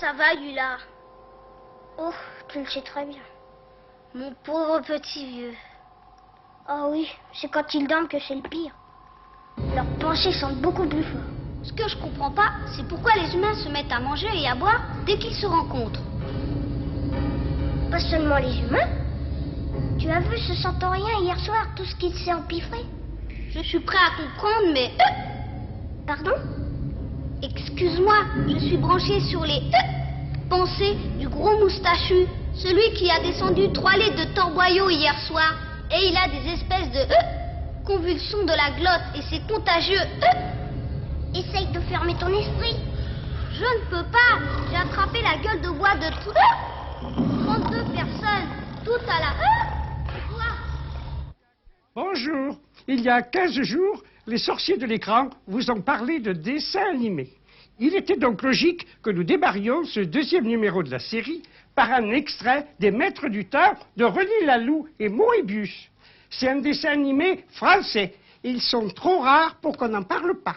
ça va, Lula? Oh, tu le sais très bien. Mon pauvre petit vieux. Ah oui, c'est quand ils dorment que c'est le pire. Leurs pensées sentent beaucoup plus fort. Ce que je comprends pas, c'est pourquoi les humains se mettent à manger et à boire dès qu'ils se rencontrent. Pas seulement les humains. Tu as vu ce centaurien hier soir, tout ce qu'il s'est empiffré? Je suis prêt à comprendre, mais... Pardon? Excuse-moi, je suis branché sur les... pensées du gros moustachu. Celui qui a descendu 3 litres de torboyau hier soir. Et il a des espèces de... convulsions de la glotte et c'est contagieux. Essaye de fermer ton esprit. Je ne peux pas. J'ai attrapé la gueule de bois de tout... 32 personnes, toutes à la... Bonjour. Il y a 15 jours, les sorciers de l'écran vous ont parlé de dessins animés. Il était donc logique que nous démarrions ce 2e numéro de la série par un extrait des Maîtres du Temps de René Laloux et Moebius. C'est un dessin animé français. Ils sont trop rares pour qu'on n'en parle pas.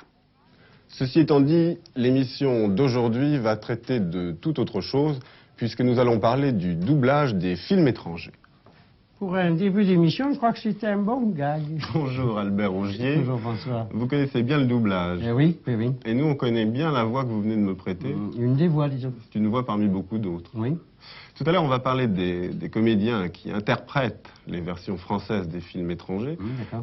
Ceci étant dit, l'émission d'aujourd'hui va traiter de toute autre chose, puisque nous allons parler du doublage des films étrangers. Pour un début d'émission, je crois que c'était un bon gag. Bonjour Albert Rougier. Bonjour François. Vous connaissez bien le doublage. Oui, oui, oui. Et nous, on connaît bien la voix que vous venez de me prêter. Une des voix, disons. C'est une voix parmi beaucoup d'autres. Oui. Tout à l'heure, on va parler des comédiens qui interprètent les versions françaises des films étrangers.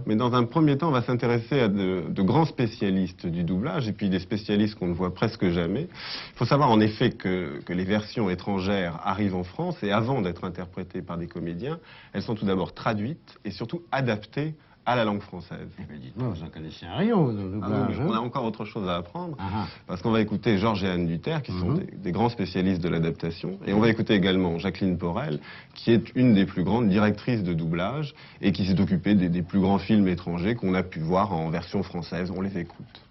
Mais dans un premier temps, on va s'intéresser à de grands spécialistes du doublage et puis des spécialistes qu'on ne voit presque jamais. Il faut savoir en effet que les versions étrangères arrivent en France et avant d'être interprétées par des comédiens, elles sont tout d'abord traduites et surtout adaptées à la langue française. Eh bien, dites-moi, vous en connaissez un rayon, le doublage. On a encore autre chose à apprendre, parce qu'on va écouter Georges et Anne Duterre, qui sont des grands spécialistes de l'adaptation, et on va écouter également Jacqueline Porel, qui est une des plus grandes directrices de doublage, et qui s'est occupée des plus grands films étrangers qu'on a pu voir en version française. On les écoute.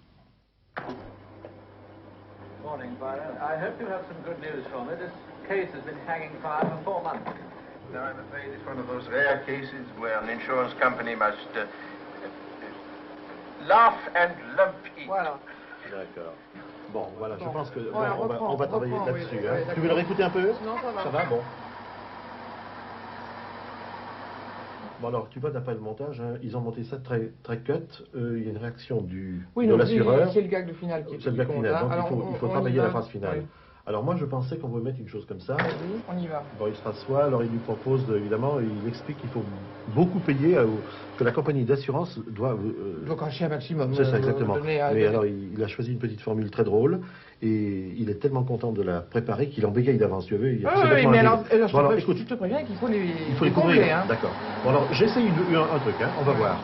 Morning, Byron. I hope you have some good news for me. This case has been hanging fire for 4 months. No, I'm afraid it's one of those rare cases where an insurance company must laugh and lump it. Voilà. D'accord. Bon, voilà, je pense que Voilà, on va travailler reprends, là-dessus. oui, Hein. oui, Tu veux le réécouter un peu? Non, ça va. Ça va, bon. Bon alors, tu vois, d'après le montage, hein, ils ont monté ça très, très cut. Il y a une réaction de l'assureur. C'est le gag de finale qui est C'est le gag compte, final, hein. donc Alors, il faut on travailler y va. la phase finale. Oui. Alors moi, je pensais qu'on pouvait mettre une chose comme ça. Vas-y, on y va. Bon, il se rassoit, alors il lui propose, évidemment, il explique qu'il faut beaucoup payer, que la compagnie d'assurance doit... Donc un maximum. C'est ça, exactement. Donner à- Mais alors, il a choisi une petite formule très drôle, et il est tellement content de la préparer qu'il en bégaye d'avance, tu veux. Oui, mais alors, écoute, je te préviens qu'il faut les couvrir, combler, hein. d'accord. Bon, alors, j'essaye un truc, hein, on va voir.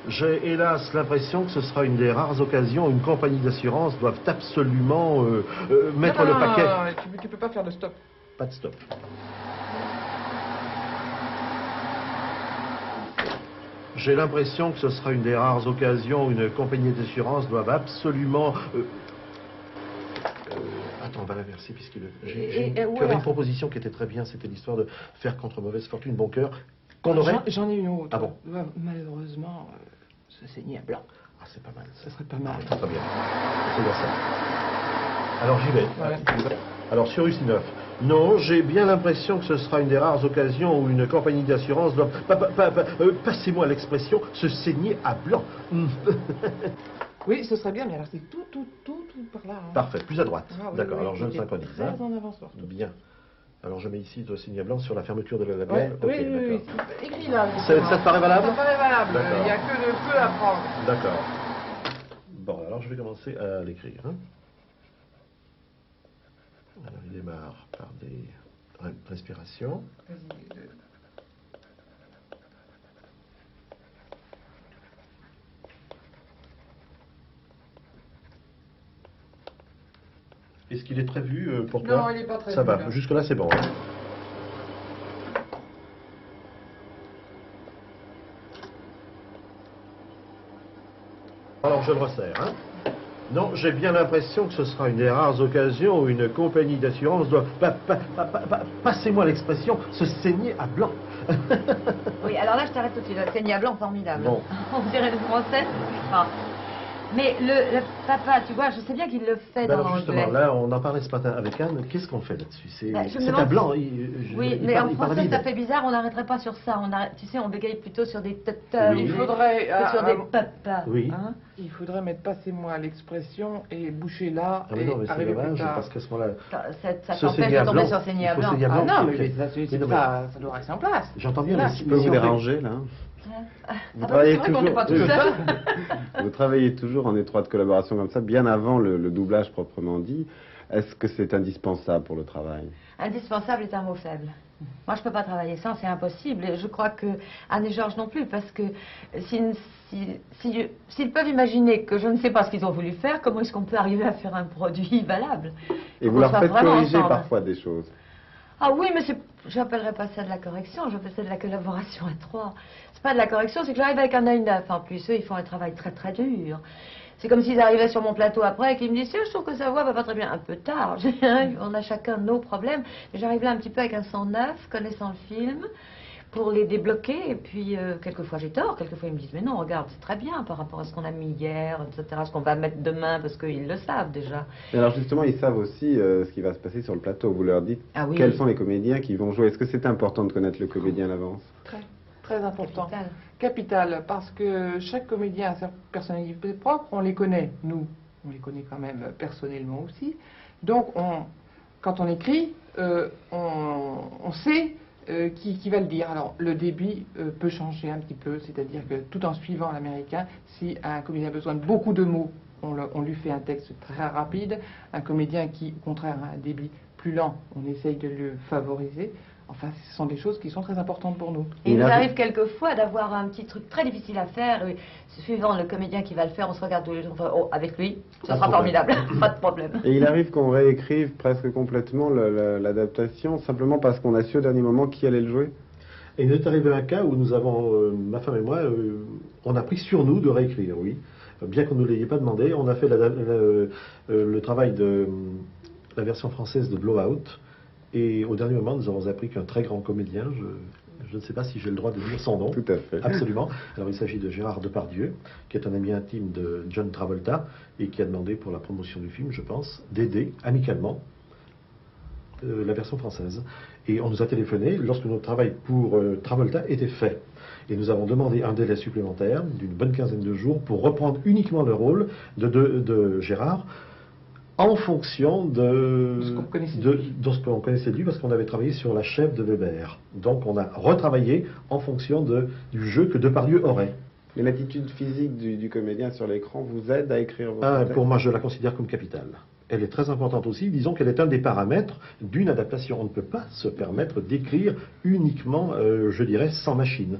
J'ai hélas l'impression que ce sera une des rares occasions où une compagnie d'assurance doit absolument mettre le paquet. Non, tu peux pas faire de stop. Pas de stop. J'ai l'impression que ce sera une des rares occasions où une compagnie d'assurance doit absolument... Attends, on va l'inverser puisqu'il... J'ai une proposition qui était très bien, c'était l'histoire de faire contre mauvaise fortune bon cœur. Qu'on aurait... J'en ai une autre. Ah bon? Malheureusement, se saigner à blanc. Ah, c'est pas mal. Ça serait pas mal. Très bien. C'est bien ça. Alors j'y vais. Voilà. Alors sur UC9. Non, j'ai bien l'impression que ce sera une des rares occasions où une compagnie d'assurance doit... Passez-moi l'expression, se saigner à blanc. Oui, ce serait bien, mais alors c'est tout par là. Hein. Parfait, plus à droite. Ah, oui, D'accord, oui, alors je le j'étais synchronise. très en avance sur tout. Bien. Alors je mets ici le signe blanc sur la fermeture de la label. Ouais, Ok, oui, d'accord. écrit là. Ça te paraît valable? Ça paraît valable, D'accord. il n'y a que de peu à prendre. D'accord. Bon, alors je vais commencer à l'écrire. Hein. Alors il démarre par des respirations. Vas-y. Est-ce qu'il est prévu pour toi? Non, il n'est pas prévu. Ça va, là. jusque-là c'est bon. Hein. Alors je le resserre. Hein. Non, j'ai bien l'impression que ce sera une des rares occasions où une compagnie d'assurance doit... Passez-moi l'expression, se saigner à blanc. Oui, alors là, je t'arrête tout de suite. Saigner à blanc, formidable. Bon. On dirait le français. Ah. Mais le papa, tu vois, je sais bien qu'il le fait Ben dans alors l'anglais. justement, là, on en parlait ce matin avec Anne. Qu'est-ce qu'on fait là-dessus? C'est Ben, je me un demande blanc. Oui, mais en français, ça fait bizarre, on n'arrêterait pas sur ça. Tu sais, on bégaye plutôt sur des tata. Il faudrait... que sur des papas. Oui. Hein. Il faudrait mettre passez-moi l'expression et boucher là Ah mais et non, mais c'est arriver plus dommage, tard. parce qu'à ce moment-là... Ça Ce t'empêche saigner à de tomber blanc, sur saigner à il faut blanc. saigner à Ah blanc. non, mais Ok. ça doit rester en place. J'entends bien, Là, mais Je peux vous déranger, là. Vous c'est vrai qu'on n'est pas tout seul. Vous travaillez toujours en étroite collaboration comme ça, bien avant le doublage proprement dit. Est-ce que c'est indispensable pour le travail? Indispensable est un mot faible. Moi, je peux pas travailler sans, c'est impossible. Et je crois que Anne et Georges non plus, parce que s'ils peuvent imaginer que je ne sais pas ce qu'ils ont voulu faire, comment est-ce qu'on peut arriver à faire un produit valable? Et vous leur faites corriger parfois des choses? Ah oui, mais j'appellerais pas ça de la correction, j'appelle ça de la collaboration à trois. C'est pas de la correction, c'est que j'arrive avec un œil neuf. En plus, eux, ils font un travail très très dur. C'est comme s'ils arrivaient sur mon plateau après et qu'ils me disaient « Je trouve que sa voix va pas très bien. » Un peu tard. On a chacun nos problèmes. Mais j'arrive là un petit peu avec un sang neuf, connaissant le film, pour les débloquer. Et puis, quelquefois j'ai tort. Quelquefois ils me disent « Mais non, regarde, c'est très bien par rapport à ce qu'on a mis hier, etc. Ce qu'on va mettre demain, parce qu'ils le savent déjà. » Et alors justement, ils savent aussi ce qui va se passer sur le plateau. Vous leur dites quels sont les comédiens qui vont jouer. Est-ce que c'est important de connaître le comédien à l'avance? Très important. Capital, parce que chaque comédien a sa personnalité propre, on les connaît, nous, on les connaît quand même personnellement aussi. Donc, quand on écrit, on sait qui va le dire. Alors, le débit peut changer un petit peu, c'est-à-dire que tout en suivant l'américain, si un comédien a besoin de beaucoup de mots, on lui fait un texte très rapide. Un comédien qui, au contraire, a un débit plus lent, on essaye de le favoriser. Enfin, ce sont des choses qui sont très importantes pour nous. Et il nous arrive quelquefois d'avoir un petit truc très difficile à faire. Suivant le comédien qui va le faire, on se regarde tous les jours. Enfin, avec lui, ça sera formidable. Pas de problème. Et il arrive qu'on réécrive presque complètement l'adaptation, simplement parce qu'on a su au dernier moment qui allait le jouer? Et il nous est arrivé un cas où nous avons, ma femme et moi, on a pris sur nous de réécrire, oui. Bien qu'on ne nous l'ayait pas demandé, on a fait le travail de la version française de Blowout. Et au dernier moment, nous avons appris qu'un très grand comédien, je ne sais pas si j'ai le droit de dire son nom. Tout à fait. Absolument. Alors il s'agit de Gérard Depardieu, qui est un ami intime de John Travolta, et qui a demandé pour la promotion du film, je pense, d'aider amicalement la version française. Et on nous a téléphoné lorsque notre travail pour Travolta était fait. Et nous avons demandé un délai supplémentaire d'une bonne quinzaine de jours pour reprendre uniquement le rôle de Gérard, en fonction de ce qu'on connaissait de lui, parce qu'on avait travaillé sur la chef de Weber. Donc on a retravaillé en fonction du jeu que Depardieu aurait. Mais l'attitude physique du comédien sur l'écran vous aide à écrire votre texte? Pour moi, je la considère comme capitale. Elle est très importante aussi. Disons qu'elle est un des paramètres d'une adaptation. On ne peut pas se permettre d'écrire uniquement, je dirais, sans machine.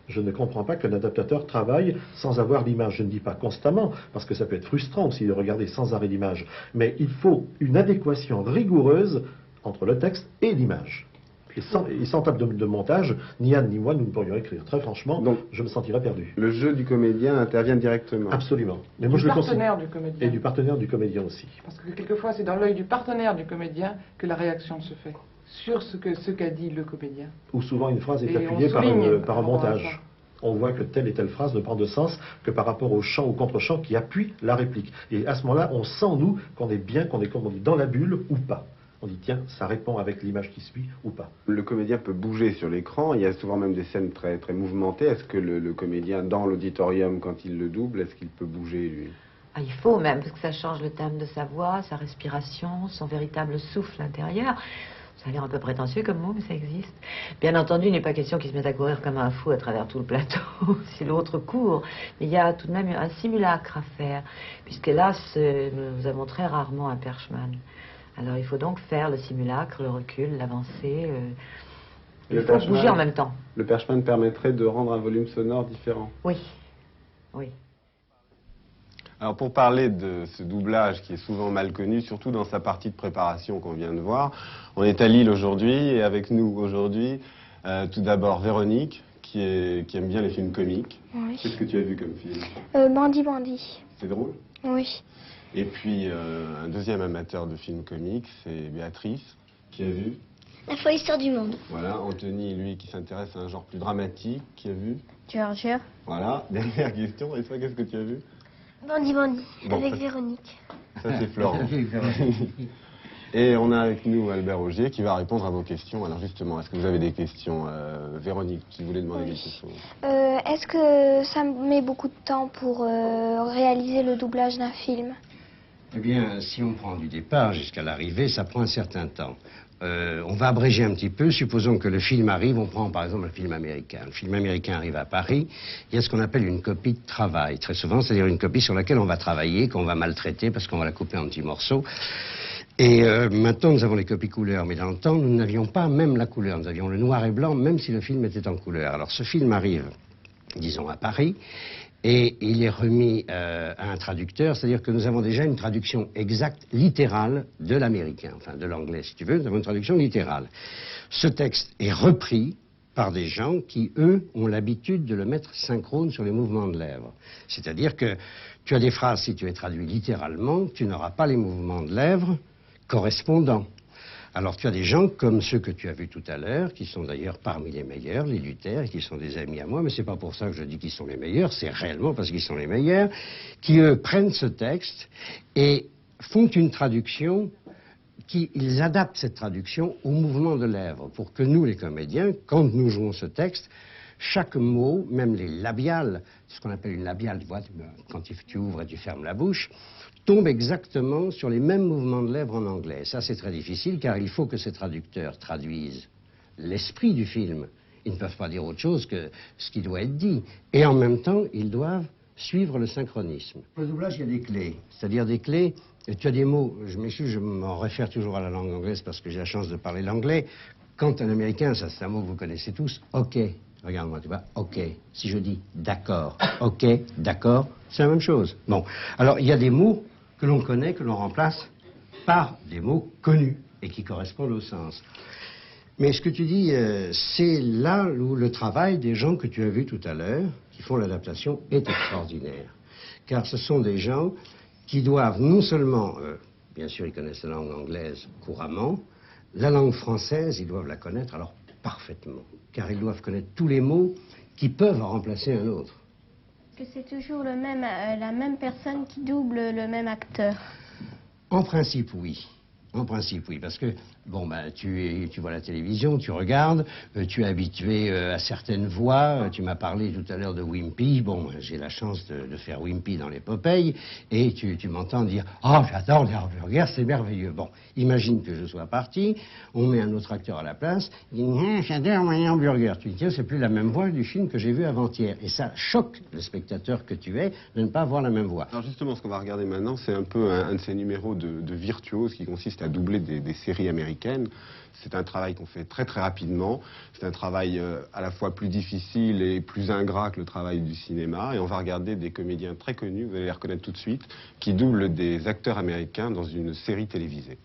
Je ne comprends pas qu'un adaptateur travaille sans avoir l'image. Je ne dis pas constamment, parce que ça peut être frustrant aussi de regarder sans arrêt l'image. Mais il faut une adéquation rigoureuse entre le texte et l'image. Et sans table de montage, ni Anne ni moi, nous ne pourrions écrire. Très franchement, donc, je me sentirais perdu. Le jeu du comédien intervient directement. Absolument. Mais moi, du partenaire du comédien. Et du partenaire du comédien aussi. Parce que quelquefois, c'est dans l'œil du partenaire du comédien que la réaction se fait. Sur ce qu'a dit le comédien. Ou souvent une phrase est appuyée par un montage. On voit que telle et telle phrase ne prend de sens que par rapport au chant ou contre-chant qui appuie la réplique. Et à ce moment-là, on sent, nous, qu'on est bien, qu'on est, comme on dit, dans la bulle ou pas. On dit, tiens, ça répond avec l'image qui suit ou pas. Le comédien peut bouger sur l'écran. Il y a souvent même des scènes très, très mouvementées. Est-ce que le comédien, dans l'auditorium, quand il le double, est-ce qu'il peut bouger, lui? Ah, il faut même, parce que ça change le thème de sa voix, sa respiration, son véritable souffle intérieur. Ça a l'air un peu prétentieux comme mot, mais ça existe. Bien entendu, il n'est pas question qu'il se mette à courir comme un fou à travers tout le plateau, si l'autre court. Mais il y a tout de même un simulacre à faire, puisque là, nous avons très rarement un perchman. Alors il faut donc faire le simulacre, le recul, l'avancée. Il faut bouger en même temps. Le perchman permettrait de rendre un volume sonore différent? Oui, oui. Alors pour parler de ce doublage qui est souvent mal connu, surtout dans sa partie de préparation qu'on vient de voir, on est à Lille aujourd'hui et avec nous aujourd'hui, tout d'abord Véronique, qui aime bien les films comiques. Oui. Qu'est-ce que tu as vu comme film? Bandit Bandit. C'est drôle? Oui. Et puis un deuxième amateur de films comiques, c'est Béatrice, qui a vu La folle histoire du monde. Voilà, Anthony, lui, qui s'intéresse à un genre plus dramatique, qui a vu Georgia. Voilà, dernière question. Et toi, qu'est-ce que tu as vu? Bandi Bandi, Bon, avec ça- Véronique. Ça, c'est Florent. Et on a avec nous Albert Augier qui va répondre à vos questions. Alors justement, est-ce que vous avez des questions Véronique, tu voulais demander quelque chose. Est-ce que ça met beaucoup de temps pour réaliser le doublage d'un film? Eh bien, si on prend du départ jusqu'à l'arrivée, ça prend un certain temps. On va abréger un petit peu. Supposons que le film arrive, on prend par exemple le film américain. Le film américain arrive à Paris, il y a ce qu'on appelle une copie de travail, très souvent, c'est-à-dire une copie sur laquelle on va travailler, qu'on va maltraiter parce qu'on va la couper en petits morceaux. Et maintenant, nous avons les copies couleurs, mais dans le temps, nous n'avions pas même la couleur. Nous avions le noir et blanc, même si le film était en couleur. Alors, ce film arrive, disons, à Paris, et il est remis à un traducteur, c'est-à-dire que nous avons déjà une traduction exacte, littérale, de l'américain, enfin de l'anglais, si tu veux, nous avons une traduction littérale. Ce texte est repris par des gens qui, eux, ont l'habitude de le mettre synchrone sur les mouvements de lèvres. C'est-à-dire que tu as des phrases, si tu es traduit littéralement, tu n'auras pas les mouvements de lèvres correspondants. Alors tu as des gens comme ceux que tu as vus tout à l'heure, qui sont d'ailleurs parmi les meilleurs, les Luther, et qui sont des amis à moi, mais c'est pas pour ça que je dis qu'ils sont les meilleurs, c'est réellement parce qu'ils sont les meilleurs, qui eux prennent ce texte et font une traduction, ils adaptent cette traduction au mouvement de lèvres, pour que nous, les comédiens, quand nous jouons ce texte, chaque mot, même les labiales, ce qu'on appelle une labiale, tu vois, quand tu ouvres et tu fermes la bouche, tombe exactement sur les mêmes mouvements de lèvres en anglais. Ça, c'est très difficile, car il faut que ces traducteurs traduisent l'esprit du film. Ils ne peuvent pas dire autre chose que ce qui doit être dit. Et en même temps, ils doivent suivre le synchronisme. Pour le doublage, il y a des clés. C'est-à-dire des clés, et tu as des mots, je m'excuse, je m'en réfère toujours à la langue anglaise parce que j'ai la chance de parler l'anglais. Quand un américain, ça c'est un mot que vous connaissez tous, OK. Regarde-moi, tu vois, OK. Si je dis d'accord, OK, d'accord, c'est la même chose. Bon, alors il y a des mots que l'on connaît, que l'on remplace par des mots connus et qui correspondent au sens. Mais ce que tu dis, c'est là où le travail des gens que tu as vus tout à l'heure, qui font l'adaptation, est extraordinaire. Car ce sont des gens qui doivent non seulement, bien sûr ils connaissent la langue anglaise couramment, la langue française, ils doivent la connaître alors parfaitement. Car ils doivent connaître tous les mots qui peuvent en remplacer un autre. Est-ce que c'est toujours la même personne qui double le même acteur? En principe, oui. En principe, oui, parce que, bon, ben, tu vois la télévision, tu regardes, tu es habitué à certaines voix, tu m'as parlé tout à l'heure de Wimpy, bon, j'ai la chance de faire Wimpy dans les Popeye, et tu m'entends dire « Oh, j'adore les hamburgers, c'est merveilleux ». Bon, imagine que je sois parti, on met un autre acteur à la place, il dit « J'adore les hamburgers ». Tu dis « Tiens, c'est plus la même voix du film que j'ai vu avant-hier ». Et ça choque le spectateur que tu es de ne pas avoir la même voix. Alors justement, ce qu'on va regarder maintenant, c'est un peu un de ces numéros de virtuose qui consiste à doubler des séries américaines. C'est un travail qu'on fait très très rapidement. C'est un travail à la fois plus difficile et plus ingrat que le travail du cinéma. Et on va regarder des comédiens très connus, vous allez les reconnaître tout de suite, qui doublent des acteurs américains dans une série télévisée.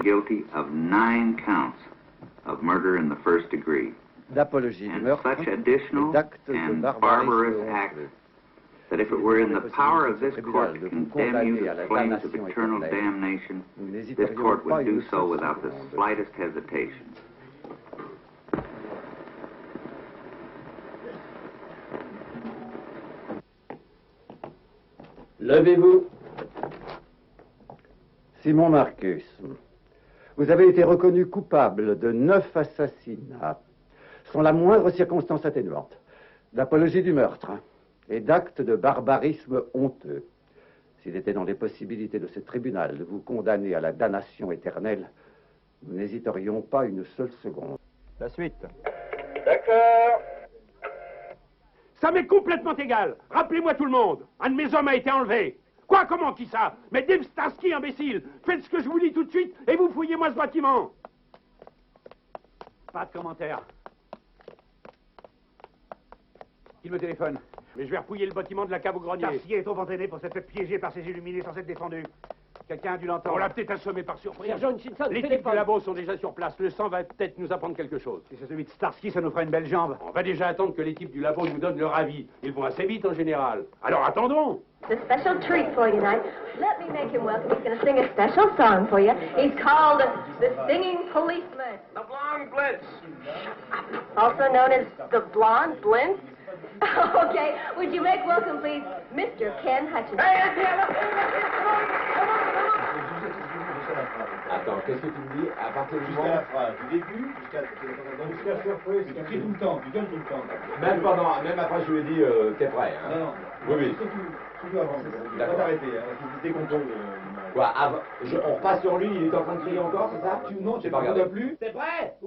Guilty of 9 counts of murder in the first degree. D'apologie du meurtre, such additional d'actes de and barbarisme barbarous acts that if it were in the power of this court to condemn you to the flames of eternal damnation, this court would do so without the slightest hesitation. Levez-vous. Simon Marcus, vous avez été reconnu coupable de 9 assassinats, sans la moindre circonstance atténuante, d'apologie du meurtre et d'actes de barbarisme honteux. S'il était dans les possibilités de ce tribunal de vous condamner à la damnation éternelle, nous n'hésiterions pas une seule seconde. La suite. D'accord. Ça m'est complètement égal. Rappelez-moi tout le monde. Un de mes hommes a été enlevé. Quoi, comment, qui ça? Mais Dave Starsky, imbécile! Faites ce que je vous dis tout de suite et vous fouillez-moi ce bâtiment! Pas de commentaire. Il me téléphone. Mais je vais repouiller le bâtiment de la cave au grenier. Starsky est trop entraîné pour s'être fait piéger par ces illuminés sans être défendu. Quelqu'un a dû l'entendre. On l'a peut-être assommé par surprise. Sergent Hutchinson, les types téléphone. du labo sont déjà sur place. Le sang va peut-être nous apprendre quelque chose. Si c'est celui de Starsky, ça nous fera une belle jambe. On va déjà attendre que les types du labo nous donnent leur avis. Ils vont assez vite en général. Alors attendons. It's a special treat for you tonight. Let me make him welcome. He's going to sing a special song for you. He's called The Singing Policeman. The Blonde Blitz. Also known as The Blonde Blitz. Okay, would you make welcome, please, Mr. Ken Hutchinson. Attends, qu'est-ce que tu me dis? À partir du moment... la phrase, du début jusqu'à surprise, tu cries tout le temps, tu donnes tout le temps. Même après je lui ai dit, t'es prêt, hein? Non, non. Oui. Surtout avant. D'accord. Arrêter, hein, tu décomposes. Quoi, on repasse sur lui, il est en train de crier encore, c'est ça? Non, j'ai pas regardé. plus. T'es prêt?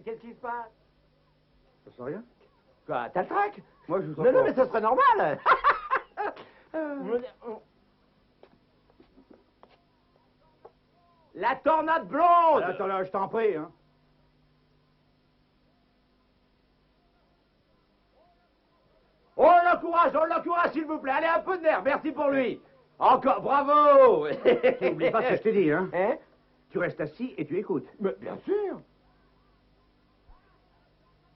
Qu'est-ce qui se passe? Ça sent rien. Quoi, t'as le trac? Moi, je vous Non, mais ça serait normal. La tornade blonde! Attends, là, je t'en prie, hein. On l'encourage, s'il vous plaît. Allez, un peu de nerf, merci pour lui. Encore, bravo! N'oublie pas ce que je t'ai dit, hein. Tu restes assis et tu écoutes. Mais bien sûr.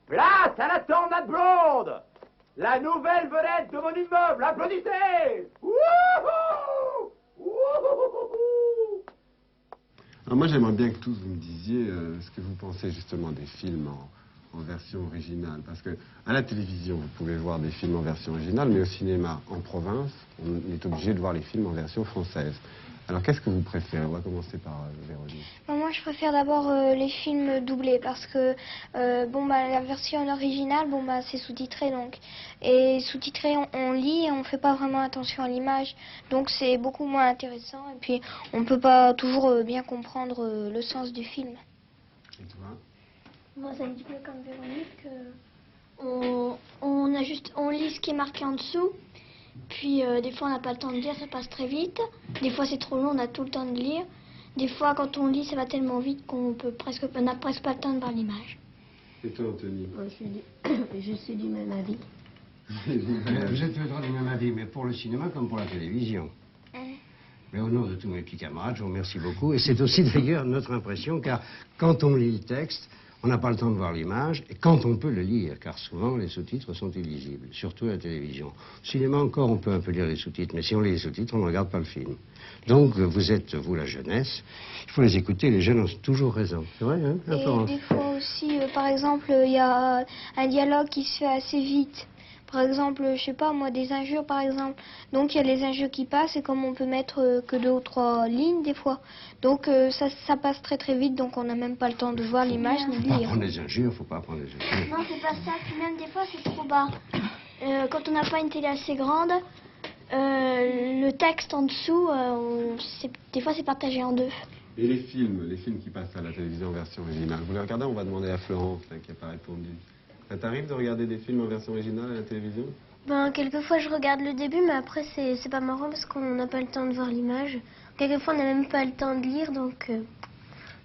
Place à la tornade blonde! La nouvelle vedette de mon immeuble, applaudissez! Wouhou! Wouhou! Alors moi, j'aimerais bien que tous vous me disiez ce que vous pensez justement des films en version originale. Parce que à la télévision, vous pouvez voir des films en version originale, mais au cinéma, en province, on est obligé de voir les films en version française. Alors, qu'est-ce que vous préférez? On va commencer par Véronique. Moi, je préfère d'abord les films doublés parce que la version originale, c'est sous-titré donc. Et sous-titré, on lit et on fait pas vraiment attention à l'image. Donc, c'est beaucoup moins intéressant. Et puis, on peut pas toujours bien comprendre le sens du film. Et toi? Moi, c'est un petit peu comme Véronique. On lit ce qui est marqué en dessous. Puis des fois on n'a pas le temps de lire, ça passe très vite. Des fois c'est trop long, on a tout le temps de lire. Des fois quand on lit ça va tellement vite qu'on n'a presque pas le temps de voir l'image. Et toi Anthony? Je suis du même avis. Vous êtes toujours du même avis, mais pour le cinéma comme pour la télévision. Mais au nom de tous mes petits camarades, je vous remercie beaucoup. Et c'est aussi d'ailleurs notre impression, car quand on lit le texte, on n'a pas le temps de voir l'image, et quand on peut le lire, car souvent les sous-titres sont illisibles, surtout à la télévision. Au cinéma encore, on peut un peu lire les sous-titres, mais si on lit les sous-titres, on ne regarde pas le film. Donc, vous êtes, vous, la jeunesse, il faut les écouter, les jeunes ont toujours raison. C'est vrai, hein, Florence? Et des fois aussi, par exemple, il y a un dialogue qui se fait assez vite. Par exemple, je sais pas moi, des injures par exemple. Donc il y a les injures qui passent et comme on peut mettre que 2 ou 3 lignes des fois. Donc ça passe très très vite, donc on n'a même pas le temps de voir l'image ni de Faut pas lire. prendre les injures, faut pas prendre les injures. Non, c'est pas ça. Puis même des fois c'est trop bas. Quand on n'a pas une télé assez grande, le texte en dessous, des fois c'est partagé en deux. Et les films qui passent à la télévision en version originale, vous les regardez? On va demander à Florence là, qui n'a pas répondu. Ça t'arrive de regarder des films en version originale à la télévision? Quelquefois je regarde le début, mais après c'est pas marrant parce qu'on n'a pas le temps de voir l'image. Quelquefois on n'a même pas le temps de lire, donc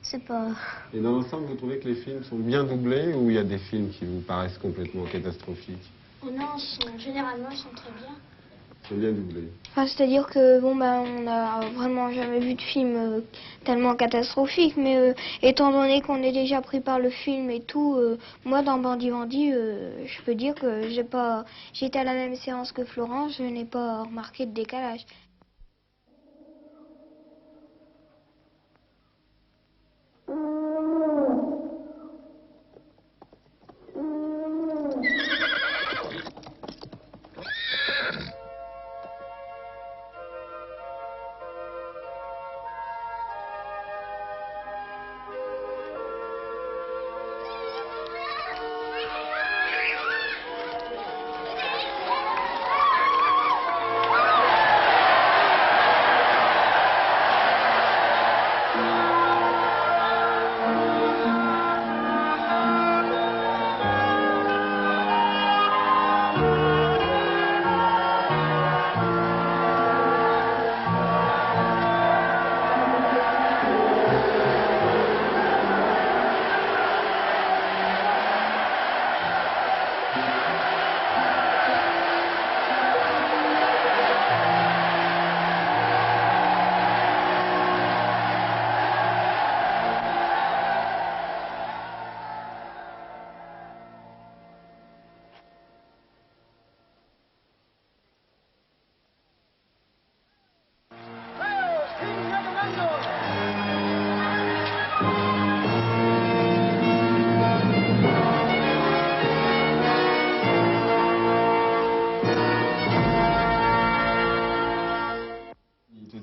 c'est pas... Et dans l'ensemble, vous trouvez que les films sont bien doublés ou il y a des films qui vous paraissent complètement catastrophiques? Non, généralement ils sont très bien. C'est bien doublé. Enfin, c'est-à-dire que on n'a vraiment jamais vu de film tellement catastrophique, mais étant donné qu'on est déjà pris par le film et tout, moi dans Bandit Bandit, je peux dire que j'étais à la même séance que Florence, je n'ai pas remarqué de décalage.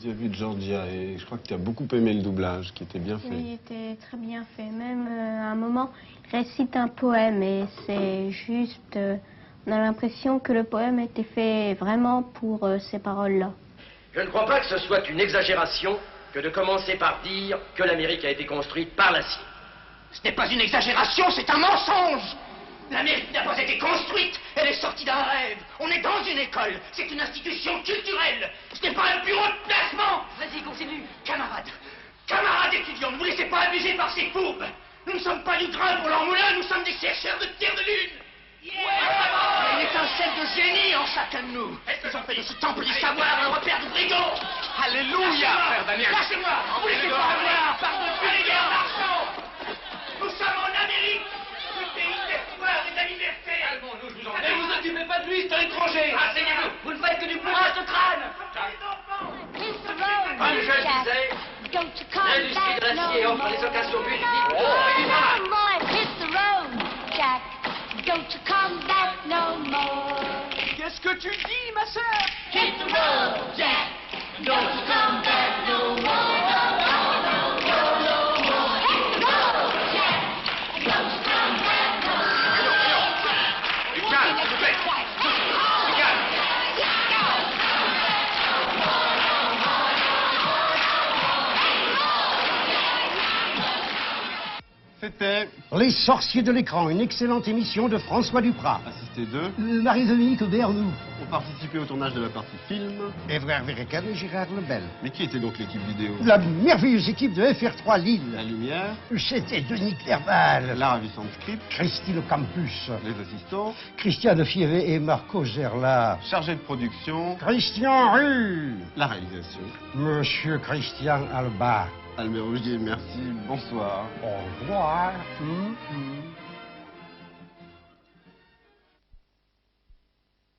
Tu as vu Georgia et je crois que tu as beaucoup aimé le doublage, qui était bien fait. Oui, il était très bien fait. Même à un moment, il récite un poème et c'est juste... on a l'impression que le poème était fait vraiment pour ces paroles-là. Je ne crois pas que ce soit une exagération que de commencer par dire que l'Amérique a été construite par l'acier. Ce n'est pas une exagération, c'est un mensonge. L'Amérique n'a pas été construite, elle est sortie d'un rêve. On est dans une école, c'est une institution culturelle. Ce n'est pas un bureau de placement. Vas-y, continue. Camarades étudiants, ne vous laissez pas abuser par ces fourbes. Nous ne sommes pas du grain pour leur moulin, nous sommes des chercheurs de terre de lune. Il y a une étincelle de génie en chacun de nous. Ils ont fait de ce temple du savoir un repère de brigands. Alléluia, frère Daniel. Lâchez-moi, vous laissez pas avoir, par-dessus les guerres d'argent. Nous sommes en Amérique, le pays de l'espoir et de la liberté. Calmons-nous, je vous en prie. Ne vous occupez pas de lui, c'est un étranger. Asseyez-vous, vous ne faites que du bourrage de crâne. Comme je le disais, l'industrie de l'acier offre les occasions multiples du Don't you come back no more. Qu'est-ce que tu dis, ma sœur? Hit the road, Jack. Don't you come back no more. No more. Hit the road, Jack. Don't you come back no more. Du calme, s'il vous plaît. Du calme. C'était Les Sorciers de l'écran, une excellente émission de François Duprat. assisté de... Marie-Dominique Bernoux. ont participé au tournage de la partie film. Évrard Verrecken et Gérard Lebel. Mais qui était donc l'équipe vidéo? La merveilleuse équipe de FR3 Lille. La lumière. C'était Denis Clerval. La ravissante script. Christine Campus. Les assistants. Christiane Fievé et Marco Zerla. Chargé de production. Christian Rue. La réalisation. Monsieur Christian Alba. Albert Augier, merci. Bonsoir. Au revoir.